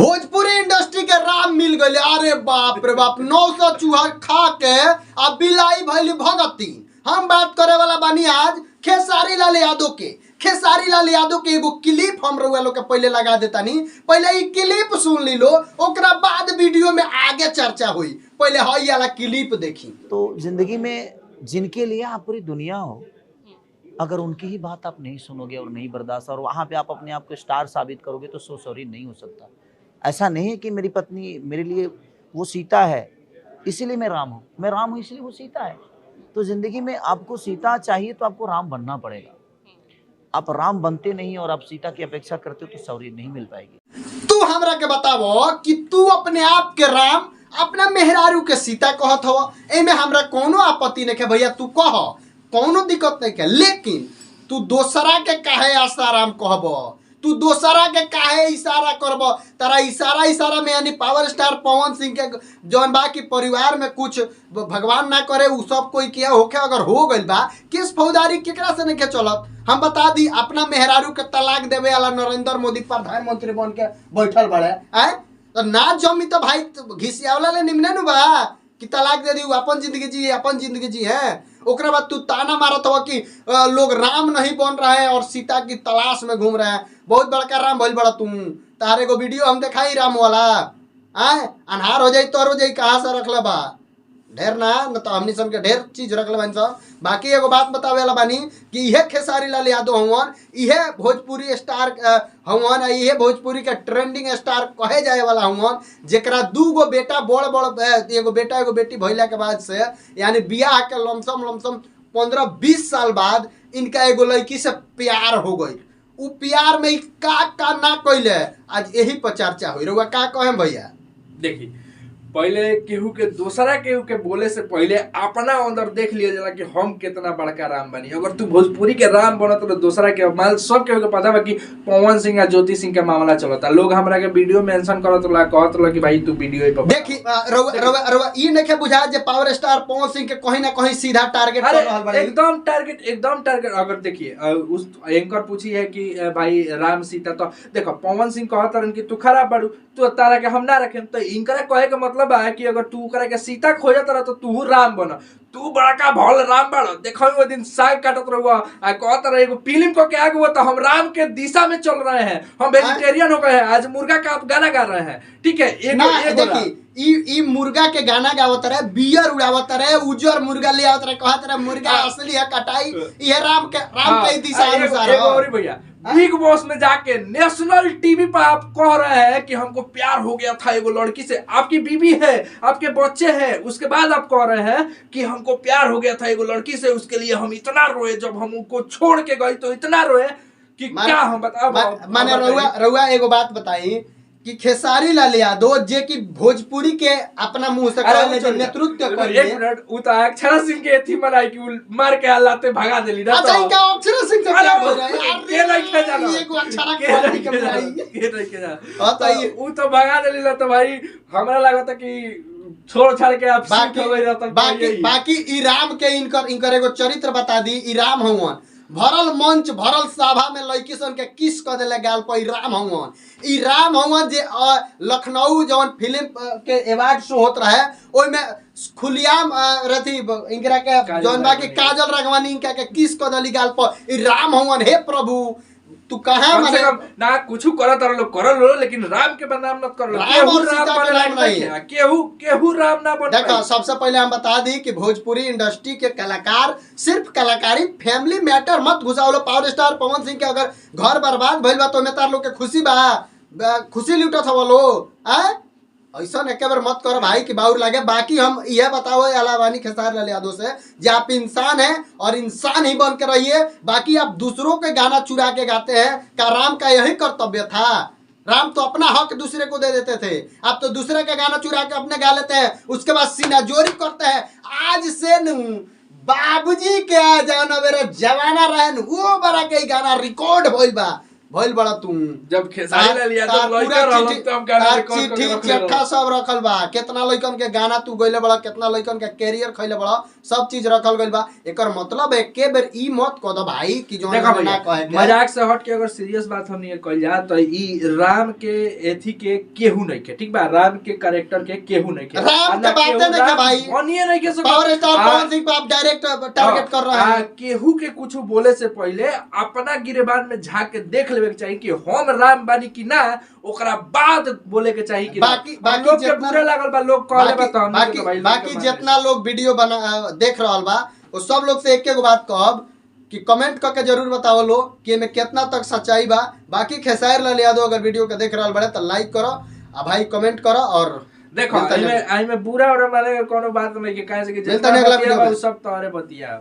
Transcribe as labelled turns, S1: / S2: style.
S1: Bhojpuri industry के राम मिल गए। अरे बाप रे बाप, 900 चूहा खा के अब बिलाई भैली भगती। हम बात करे वाला बानी आज खेसारी लाल यादव के। खेसारी लाल यादव के एगो क्लिप हम रउआ लोग के पहले लगा देता नी। पहले ई क्लिप सुन ली लो, ओकरा बाद वीडियो में आगे चर्चा हुई। पहले हई वाला क्लिप देखी।
S2: तो जिंदगी में जिनके लिए आप पूरी दुनिया हो, अगर उनकी ही बात आप नहीं सुनोगे और नहीं बर्दाश्त, और वहां पे आप अपने आप को स्टार साबित करोगे, तो सो सॉरी नहीं हो सकता। ऐसा नहीं है कि मेरी पत्नी मेरे लिए वो सीता है इसीलिए मैं राम हूँ, मैं राम हूँ इसलिए वो सीता है। तो जिंदगी में आपको सीता चाहिए तो आपको राम बनना पड़ेगा। आप राम बनते नहीं और आप सीता की अपेक्षा करते हो तो सॉरी नहीं मिल पाएगी।
S1: तू हमरा के बतावो कि तू अपने आप के राम, अपना मेहरारू के सीता कहत हो। एमे हमरा कोनो आपत्ति नहीं है भैया, तू कह, कोनो दिक्कत नहीं है। लेकिन तू दोसरा के काहे आसाराम कहब, तू दोसरा के काहे इशारा करब। तारा इशारा में यानी पावर स्टार पवन सिंह के जौन बा की परिवार में कुछ भगवान ना करे उ सब कोई किया होके अगर हो गइल बा, केस फौजदारी केकरा से नहीं के चलत। हम बता दी, अपना मेहरारू के तलाक देवे वाला नरेंद्र मोदी प्रधानमंत्री बन के बैठल बड़े आए, तो ना जमी तो भाई घिसियावला ले निमने नु बा कि तलाक दे दी, अपन जिंदगी जी, अपन जिंदगी जी है। ओकरा बाद तू ताना मारत हो कि लोग राम नहीं बन रहे हैं और सीता की तलाश में घूम रहे हैं। बहुत बड़का राम भइल बड़ा तुम। तारे को वीडियो हम दिखाई राम वाला, आए अनहार हो जाई तो हो जाई, कहाँ से रखला बा ढेर ना, न तो हमनी सन के ढेर चीज रखले बानी सब। बाकी एगो बात बतावे वाला बानी कि इहे खेसारी लाल यादव हवन, इहे भोजपुरी स्टार हवन, इहे भोजपुरी के ट्रेंडिंग स्टार कहे जाए वाला हवन, जेकरा दूगो बेटा बड़ बड़, एगो बेटा एगो बेटी भइला के बाद से यानी बियाह के लमसम 15-20 साल बाद इनका एगो लड़की से प्यार हो गई। उ प्यार में का ना कइले, आज यही पर चर्चा हुई। रउआ का कहें भैया?
S3: देखी, पहले केहू के दूसरा केहू के बोले से पहले अपना अंदर देख लिया जाला कि हम कितना बड़का राम बनी। अगर तू भोजपुरी के राम बनत तो दूसरा के माल सब केहू के पता बा कि पवन सिंह और ज्योति सिंह के मामला चलता। लोग हमरा के वीडियो मेंशन करत ला, कहत ला कि भाई तू वीडियो पे
S1: देखी। रउआ ई नखे बुझा जे पावर स्टार पवन सिंह के कहीं ना कहीं सीधा टारगेट कर रहल बा।
S3: एकदम टारगेट। अगर देखिए उस एंकर पूछी है कि भाई राम सीता, तो देखो पवन सिंह कहत रहन कि तू खराब बाड़ू, तू तारा के हम ना रखेम। तो इनकरा कहे के मतलब है कि अगर तू करे के सीता खोजत रह तो तू राम बन, तू बड़का भल राम बड़। देखो वो दिन साग काटत रहुआ आ कहत रहे एगो फिल्म को के आगे हुआ तो हम राम के दिशा में चल रहे हैं, हम वेजिटेरियन हो गए हैं, आज मुर्गा का आप गाना गा रहे हैं। ठीक है,
S1: देखी, ई मुर्गा के गाना गावत रहे, बियर उड़ावत रहे, उजर मुर्गा ले आवत रहे, कहत रहे मुर्गा असली है, कटाई ये राम के दिशा अनुसार है।
S3: और भैया बिग बॉस में जाके नेशनल टीवी पर आप कह रहे हैं कि हमको प्यार हो गया था एगो लड़की से, आपकी बीवी है, आपके बच्चे हैं, उसके बाद आप कह रहे हैं कि हमको प्यार हो गया था एगो लड़की से, उसके लिए हम इतना रोए, जब हम उनको छोड़ के गए तो इतना रोए कि क्या हम बताओ।
S1: माने रउआ एगो बात बताई कि खेसारी लाल यादव जे कि भोजपुरी के अपना मुंह से कहले जे नेतृत्व करिए।
S3: एक मिनट, उ त अक्षरा सिंह के एथी मनाई कि मार के हालाते भगा देली ना।
S1: अच्छा, इनका अक्षरा सिंह से क्या हो रहा है यार?
S3: के नहीं के जाना,
S1: ये को अक्षरा के
S3: के
S1: बनाई
S3: नहीं के जाना।
S1: हां तो ये
S3: उ तो भगा देली ना, तो भाई हमरा लागत कि छोड़ छाड़ के आप सीट हो गई रहता।
S1: बाकी ई राम के इनकर एगो चरित्र बता दी। ई राम हवन, भरल मंच भरल सभा में लड़की सन के किस कर देले गाल पर। ई राम हवन, ई राम हवन जे लखनऊ जवन फिल्म के अवार्ड शो होत रहे, ओइ में खुलियाम रथी इनकरा के जौन बा के काजल राघवानी इनका के किस कर देली गाल पर। ई राम हवन, हे प्रभु तू कहां माने
S3: ना कुछ करत रह लो कर लो, लेकिन राम के बदनाम मत कर लो।
S1: केहू राम नहीं है,
S3: केहू राम ना बन।
S1: देखो, सबसे पहले हम बता दी कि भोजपुरी इंडस्ट्री के कलाकार सिर्फ कलाकारी, फैमिली मैटर मत घुसाओ लो। पावर स्टार पवन सिंह के अगर घर बर्बाद भइल बा तो में तार लोग के खुशी बा, खुशी लूटत हो लो। ऐसा एक बार मत करो भाई कि बाउर लगे। बाकी हम यह बताओ अलावानी खेसारी लाल यादव से, जे आप इंसान हैं और इंसान ही बन के रहिए। बाकी आप दूसरों के गाना चुरा के गाते हैं, क्या राम का यही कर्तव्य था? राम तो अपना हक दूसरे को दे देते थे, आप तो दूसरे का गाना चुरा के अपने गा लेते हैं, उसके बाद सीनाजोरी करते हैं। आज से बाबूजी के जवाना रहे वो बड़ा के गाना रिकॉर्ड होइल बा, भइल बड़ा तू
S3: जब खेसारी लाल यादव लइका रहलन त हम गाना रिकॉर्ड करके
S1: चिट्ठी
S3: रखले
S1: चिट्ठा
S3: रहलन।
S1: सब रखल बा, कितना लइकन के गाना तू गइले बड़ा, कितना लइकन के कैरियर खइले बड़ा, सब चीज रखल गइल बा। एकर मतलब एके बेर ई मत कह दो भाई कि जोन
S3: देखा
S1: ना
S3: भैया,
S1: कहे के।
S3: मजाक से हट के अगर सीरियस बात हमनी ये कइल जा तो ई राम के एथी के केहू नहीं के, ठीक बा, राम के कैरेक्टर के केहू नहीं के,
S1: राम के बातें नहीं के भाई,
S3: बनिए नहीं के
S1: पावर स्टार पवन सिंह पे आप डायरेक्ट टारगेट कर रहे हैं।
S3: केहू के कुछ बोले से पहले अपना गिरेबान में झांक के देख लेवे के चाहिए कि हम राम बानी कि ना, ओकरा बाद बोले के चाहिए कि
S1: बाकी
S3: लोग के
S1: जितना-
S3: बुरा लागल बा, लोग कहले बा तो हमनी के तो भाई लोग
S1: बाकी
S3: के माने।
S1: जितना लोग वीडियो बना देख रहल बा वो सब लोग से एक एक बात कहब कि कमेंट करके जरूर बताओ लो कि एमे कितना तक सच्चाई बा। बाकी खेसारी लाल यादव अगर वीडियो के देख रहल बड़े तो लाइक करो आ भाई कमेंट करो और
S3: देखो
S1: मिलता
S3: आई में बुरा और माने कोनो बात नहीं के, काहे से कि
S1: मिलता
S3: जितना
S1: नहीं अगला
S3: बतिया
S1: वीडियो
S3: बा
S1: में।
S3: उ सब तोरे बतिया।